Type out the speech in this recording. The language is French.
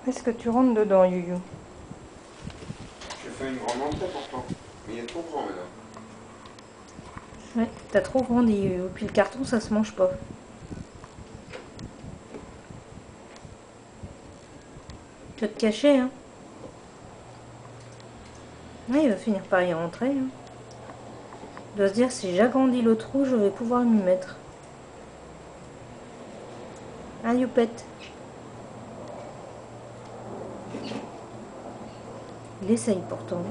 Est-ce que tu rentres dedans, Youyou? J'ai fait une grande entrée pourtant. Mais il est trop grand maintenant. Ouais, t'as trop grandi, Youyou. Puis le carton, ça se mange pas. Tu vas te cacher, hein? Ouais, il va finir par y rentrer, hein. Il doit se dire, si j'agrandis le trou, je vais pouvoir m'y mettre. Hein, Youpette? Il essaye pourtant.